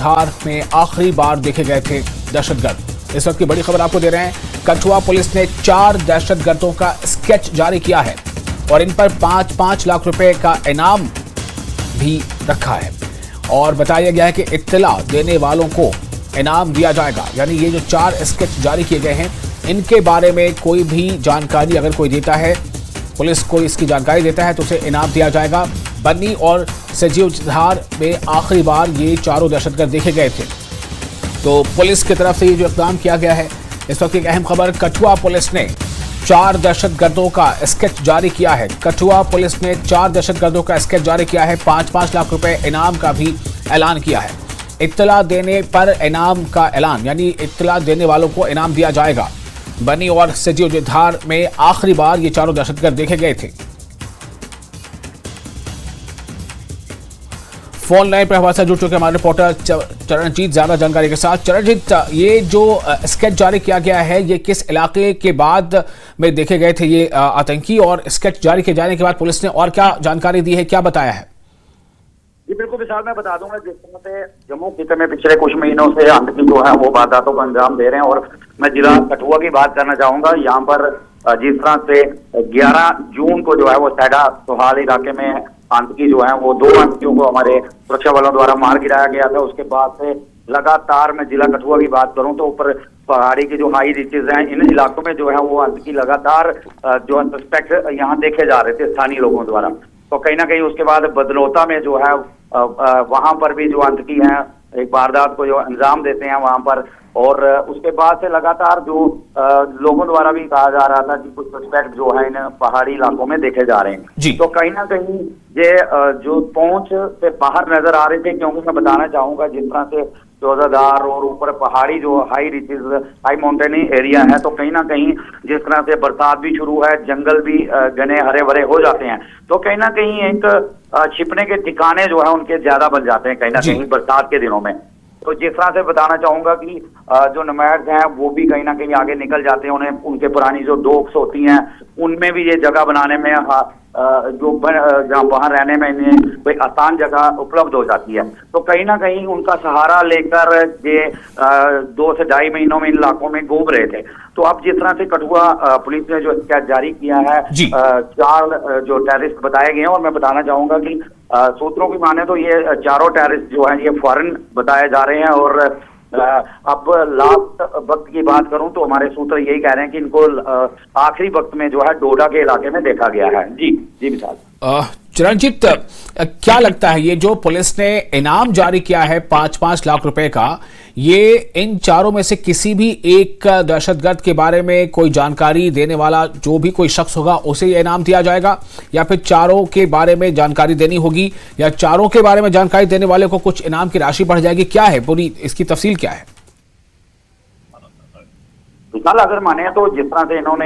धार में आखिरी बार देखे गए थे दहशतगर्द। इस वक्त की बड़ी खबर आपको दे रहे हैं। कठुआ पुलिस ने 4 दहशतगर्दों का स्केच जारी किया है और इन पर 5-5 लाख रुपए का इनाम भी रखा है और बताया गया है कि इत्तला देने वालों को इनाम दिया जाएगा। यानी ये जो 4 स्केच जारी किए गए हैं, इनके बारे में कोई भी जानकारी अगर कोई देता है, पुलिस को इसकी जानकारी देता है, तो उसे इनाम दिया जाएगा। बन्नी और सजीव धार में आखिरी बार ये चारों दहशतगर्द देखे गए थे, तो पुलिस की तरफ से ये जो इक़दाम किया गया है। इस वक्त एक अहम खबर, कठुआ पुलिस ने 4 दहशतगर्दों का स्केच जारी किया है। कठुआ पुलिस ने 4 दहशतगर्दों का स्केच जारी किया है। 5-5 लाख रुपए इनाम का भी ऐलान किया है। इत्तला देने पर इनाम का ऐलान, यानी इत्तला देने वालों को इनाम दिया जाएगा। बनी और सजीव धार में आखिरी बार ये चारों दहशतगर्द देखे गए थे। फोन लाइन पर हमारे साथ जुड़ चुके हमारे रिपोर्टर चरणजीत ज्यादा जानकारी के साथ। चरणजीत, ये जो स्केच जारी किया गया है, ये किस इलाके के बाद में देखे गए थे ये आतंकी, और स्केच जारी किए जाने के बाद पुलिस ने और क्या जानकारी दी है, क्या बताया है? जी बिल्कुल विशाल, मैं बता दूंगा जिस तरह से जम्मू खिते में पिछले कुछ महीनों से आतंकी जो है वो वारदातों को अंजाम दे रहे हैं, और मैं जिला कठुआ की बात करना चाहूंगा। यहाँ पर जिस तरह से 11 जून को जो है वो सैडा सोहाल इलाके में आतंकी जो है वो 2 आतंकियों को हमारे सुरक्षा बलों द्वारा मार गिराया गया था। उसके बाद से लगातार मैं जिला कठुआ की बात करूं तो ऊपर पहाड़ी के जो हाई रीचेज हैं, इन इलाकों में जो है वो आतंकी लगातार जो सस्पेक्ट यहाँ देखे जा रहे थे स्थानीय लोगों द्वारा। तो कहीं ना कहीं उसके बाद बदनौता में जो है वहां पर भी जो आतंकी हैं एक वारदात को जो अंजाम देते हैं वहां पर, और उसके बाद से लगातार जो लोगों द्वारा भी कहा जा रहा था कि कुछ सस्पेक्ट जो है इन पहाड़ी इलाकों में देखे जा रहे हैं। तो कहीं ना कहीं ये जो पहुंच से बाहर नजर आ रहे थे, क्योंकि मैं बताना चाहूंगा जिस तरह से चौधाधार और ऊपर पहाड़ी जो हाई रिचेज हाई माउंटेनी एरिया है, तो कहीं ना कहीं जिस तरह से बरसात भी शुरू है, जंगल भी घने हरे भरे हो जाते हैं, तो कहीं ना कहीं एक छिपने के ठिकाने जो है उनके ज्यादा बन जाते हैं कहीं ना कहीं बरसात के दिनों में। तो जिस तरह से बताना चाहूंगा कि जो नमैर्स हैं वो भी कहीं ना कहीं आगे निकल जाते हैं, उन्हें उनके पुरानी जो डोक्स होती हैं उनमें भी ये जगह बनाने में जो जहाँ वहां रहने में इन्हें कोई आसान जगह उपलब्ध हो जाती है। तो कहीं ना कहीं उनका सहारा लेकर ये 2 से 2.5 महीनों में इन इलाकों में घूम रहे थे। तो अब जिस तरह से कठुआ पुलिस ने जो स्केच जारी किया है, 4 जो टेररिस्ट बताए गए हैं, और मैं बताना चाहूंगा कि सूत्रों की माने तो ये चारों टेररिस्ट जो हैं ये फॉरेन बताए जा रहे हैं। और अब लास्ट वक्त की बात करूं तो हमारे सूत्र यही कह रहे हैं कि इनको आखिरी वक्त में जो है डोडा के इलाके में देखा गया है। जी विशाल। चरणजीत, क्या लगता है ये जो पुलिस ने इनाम जारी किया है 5-5 लाख रुपए का, ये इन चारों में से किसी भी एक दहशतगर्द के बारे में कोई जानकारी देने वाला जो भी कोई शख्स होगा उसे ये इनाम दिया जाएगा, या फिर चारों के बारे में जानकारी देनी होगी, या चारों के बारे में जानकारी देने वाले को कुछ इनाम की राशि बढ़ जाएगी? क्या है पूरी इसकी तफसील क्या है? फिलहाल अगर माने तो जिस तरह से इन्होंने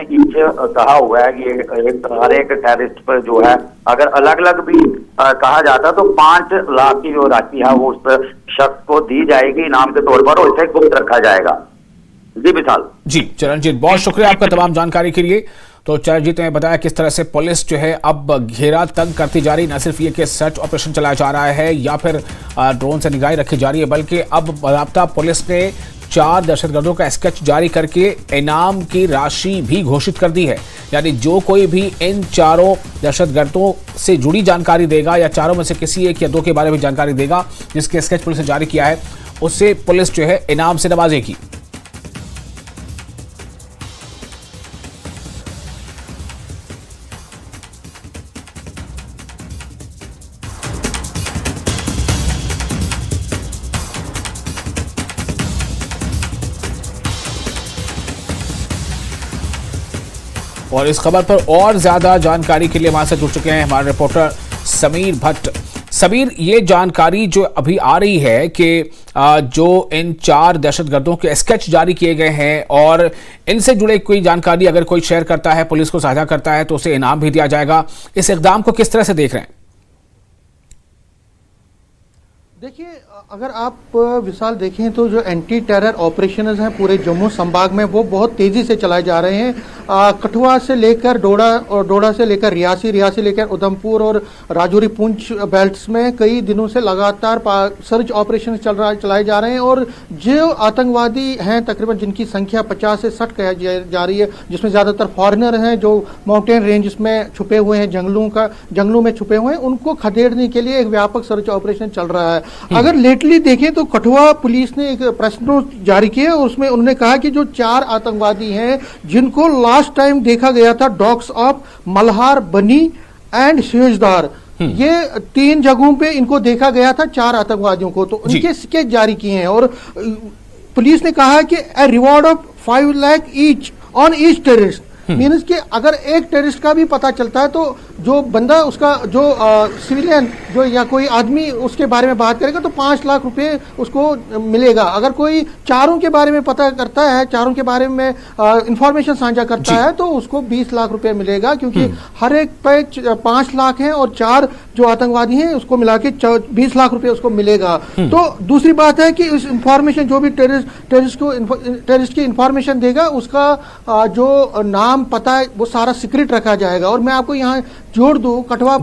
कहा हुआ है कि हर एक टेररिस्ट पर जो है अगर अलग अलग भी कहा जाता तो 5 लाख की जो राशि है वो उस शख्स को दी जाएगी इनाम के तौर पर, और इसे गुप्त रखा जाएगा। जी विशाल। जी चरणजीत, बहुत शुक्रिया आपका तमाम जानकारी के लिए। तो चरणजीत ने बताया किस तरह से पुलिस जो है अब घेरा तंग करती जा रही, न सिर्फ ये कि सर्च ऑपरेशन चलाया जा रहा है या फिर ड्रोन से निगरानी रखी जा रही है, बल्कि अब बाकायदा पुलिस ने 4 दहशतगर्दों का स्केच जारी करके इनाम की राशि भी घोषित कर दी है। यानी जो कोई भी इन चारों दहशतगर्दों से जुड़ी जानकारी देगा या चारों में से किसी एक या 2 के बारे में जानकारी देगा जिसके स्केच पुलिस ने जारी किया है, उससे पुलिस जो है इनाम से नवाजेगी। और इस खबर पर और ज्यादा जानकारी के लिए हमारे साथ जुड़ चुके हैं हमारे रिपोर्टर समीर भट्ट। समीर, ये जानकारी जो अभी आ रही है कि जो इन 4 दहशतगर्दों के स्केच जारी किए गए हैं और इनसे जुड़े कोई जानकारी अगर कोई शेयर करता है, पुलिस को साझा करता है, तो उसे इनाम भी दिया जाएगा, इस इक़दाम को किस तरह से देख रहे हैं? देखिए, अगर आप विशाल देखें तो जो एंटी टेरर ऑपरेशन हैं पूरे जम्मू संभाग में वो बहुत तेज़ी से चलाए जा रहे हैं। कठुआ से लेकर डोडा और डोडा से लेकर रियासी लेकर उधमपुर और राजौरी पुंछ बेल्ट्स में कई दिनों से लगातार सर्च ऑपरेशन चलाए जा रहे हैं। और जो आतंकवादी हैं तकरीबन जिनकी संख्या 50 से 60 कही जा रही है, जिसमें ज़्यादातर फॉरेनर हैं जो माउंटेन रेंज में छुपे हुए हैं, जंगलों में छुपे हुए हैं, उनको खदेड़ने के लिए एक व्यापक सर्च ऑपरेशन चल रहा है। अगर लेटली देखें तो कठुआ पुलिस ने एक प्रेस नोट जारी किया और उसमें उन्होंने कहा कि जो 4 आतंकवादी हैं जिनको लास्ट टाइम देखा गया था डॉग्स ऑफ मल्हार, बनी एंड सिवजदार, ये 3 जगहों पे इनको देखा गया था 4 आतंकवादियों को, तो उनके स्केच जारी किए हैं। और पुलिस ने कहा कि a reward of 5 lakh each on each terrorist, means कि अगर एक टेररिस्ट का भी पता चलता है तो जो बंदा उसका जो सिविलियन जो या कोई आदमी उसके बारे में बात करेगा तो 5 लाख रुपए उसको मिलेगा। अगर कोई चारों के बारे में पता करता है, चारों के बारे में इंफॉर्मेशन साझा करता है तो उसको 20 लाख रुपए मिलेगा, क्योंकि हर एक पे 5 लाख है और 4 जो आतंकवादी हैं उसको मिला के 20 लाख रुपए उसको मिलेगा। तो दूसरी बात है कि इस इंफॉर्मेशन जो भी टेररिस्ट की इंफॉर्मेशन देगा उसका जो नाम पता है वो सारा सीक्रेट रखा जाएगा। और मैं आपको यहाँ जोड़ दूं, कठुआ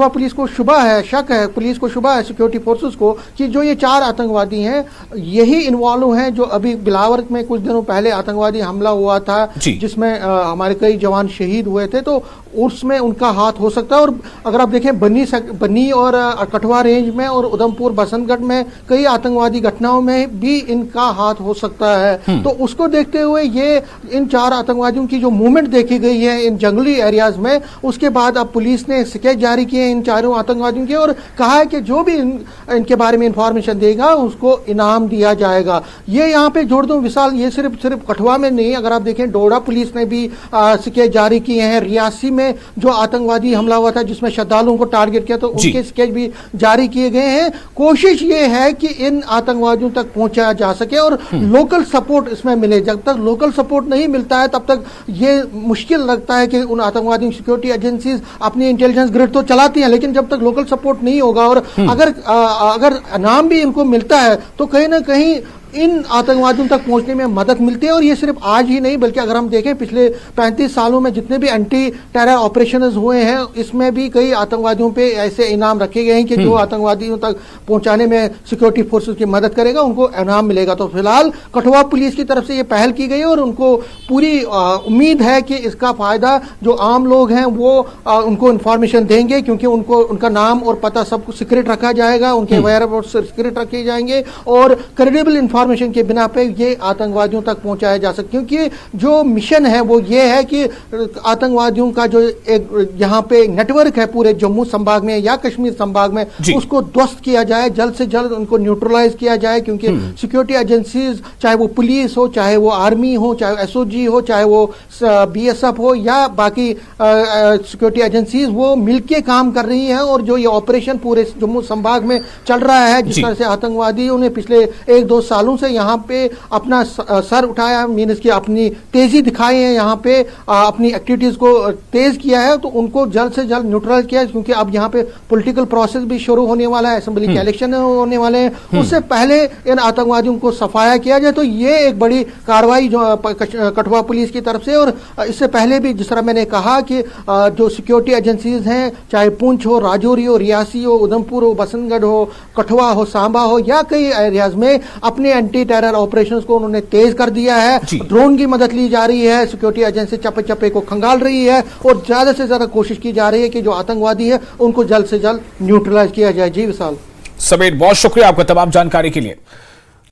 पुलिस को शुबा है, शक है, पुलिस को शुबा है सिक्योरिटी फोर्सेस को कि जो ये 4 आतंकवादी हैं यही इन्वॉल्व हैं जो अभी बिलावर में कुछ दिनों पहले आतंकवादी हमला हुआ था जिसमें हमारे कई जवान शहीद हुए थे, तो उसमें उनका हाथ हो सकता है। और अगर आप देखें बन्नी और कठुआ रेंज में और उधमपुर बसंतगढ़ में कई आतंकवादी घटनाओं में भी इनका हाथ हो सकता है। तो उसको देखते हुए ये इन 4 आतंकवादियों की जो मूवमेंट देखी गई है इन जंगली एरियाज में, उसके बाद अब पुलिस ने स्केच जारी किए इन 4 आतंकवादियों के और कहा है कि जो भी इनके बारे में इंफॉर्मेशन देगा उसको इनाम दिया जाएगा। ये यहाँ पे जोड़ दूं विशाल, ये सिर्फ कठुआ में नहीं, अगर आप देखें डोडा पुलिस ने भी स्केच जारी किए हैं। रियासी में जो आतंकवादी हमला हुआ था जिसमें श्रद्धालुओं को टारगेट किया तो उनके स्केच भी जारी किए गए हैं। कोशिश ये है कि इन आतंकवादियों तक पहुंचाया जा सके और लोकल सपोर्ट इसमें मिले। जब तक लोकल सपोर्ट नहीं मिलता है तब तक ये मुश्किल लगता है कि उन आतंकवादियों सिक्योरिटी एजेंसीज अपनी इंटेलिजेंस ग्रिड तो चलाती हैं, लेकिन जब तक लोकल सपोर्ट नहीं होगा और अगर इनाम भी इनको मिलता है तो कहीं ना कहीं इन आतंकवादियों तक पहुंचने में मदद मिलती है। और ये सिर्फ आज ही नहीं बल्कि अगर हम देखें पिछले 35 सालों में जितने भी एंटी टेरर ऑपरेशन हुए हैं इसमें भी कई आतंकवादियों पे ऐसे इनाम रखे गए हैं कि जो आतंकवादियों तक पहुंचाने में सिक्योरिटी फोर्सेस की मदद करेगा उनको इनाम मिलेगा। तो फिलहाल कठुआ पुलिस की तरफ से ये पहल की गई है और उनको पूरी उम्मीद है कि इसका फायदा जो आम लोग हैं वो उनको इन्फॉर्मेशन देंगे, क्योंकि उनका नाम और पता सब कुछ सीक्रेट रखा जाएगा, उनके वेयरअबाउट्स सीक्रेट रखे जाएंगे और क्रेडिबल इंफॉर्मेशन के बिना पे ये आतंकवादियों तक पहुंचाया जा सकता है। क्योंकि जो मिशन है वो ये है कि आतंकवादियों का जो एक यहाँ पे नेटवर्क है पूरे जम्मू संभाग में या कश्मीर संभाग में उसको ध्वस्त किया जाए, जल्द से जल्द उनको न्यूट्रलाइज किया जाए। क्योंकि सिक्योरिटी एजेंसीज चाहे वो पुलिस हो, चाहे वो आर्मी हो, चाहे एसओजी हो, चाहे वो बीएसएफ हो या बाकी सिक्योरिटी एजेंसीज, वो मिलके काम कर रही हैं। और जो ये ऑपरेशन पूरे जम्मू संभाग में चल रहा है, जिस तरह से आतंकवादियों ने पिछले 1-2 सालों से यहाँ पे अपना सर उठाया, मीन्स की अपनी तेजी दिखाई है, यहाँ पे अपनी एक्टिविटीज को तेज किया है, तो उनको जल्द से जल्द न्यूट्रल किया। क्योंकि अब यहाँ पे पॉलिटिकल प्रोसेस भी शुरू होने वाला है, असेंबली के इलेक्शन होने वाले हैं, उससे पहले इन आतंकवादियों को सफाया किया जाए। तो ये एक बड़ी कार्रवाई जो कठुआ पुलिस की तरफ से, और इससे पहले भी जिस तरह मैंने कहा कि जो सिक्योरिटी एजेंसीज हैं, चाहे पुंछ हो, राजौरी हो, रियासी हो, उधमपुर हो, बसंतगढ़ हो, कठुआ हो, सांबा हो या कई एरियाज में अपने एंटी टेरर ऑपरेशंस को उन्होंने तेज कर दिया है। ड्रोन की मदद ली जा रही है, सिक्योरिटी एजेंसी चप्पे चप्पे को खंगाल रही है और ज्यादा से ज्यादा कोशिश की जा रही है कि जो आतंकवादी है उनको जल्द से जल्द न्यूट्रलाइज किया जाए। जी विशाल। समीर, बहुत शुक्रिया आपका तमाम जानकारी के लिए।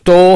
तो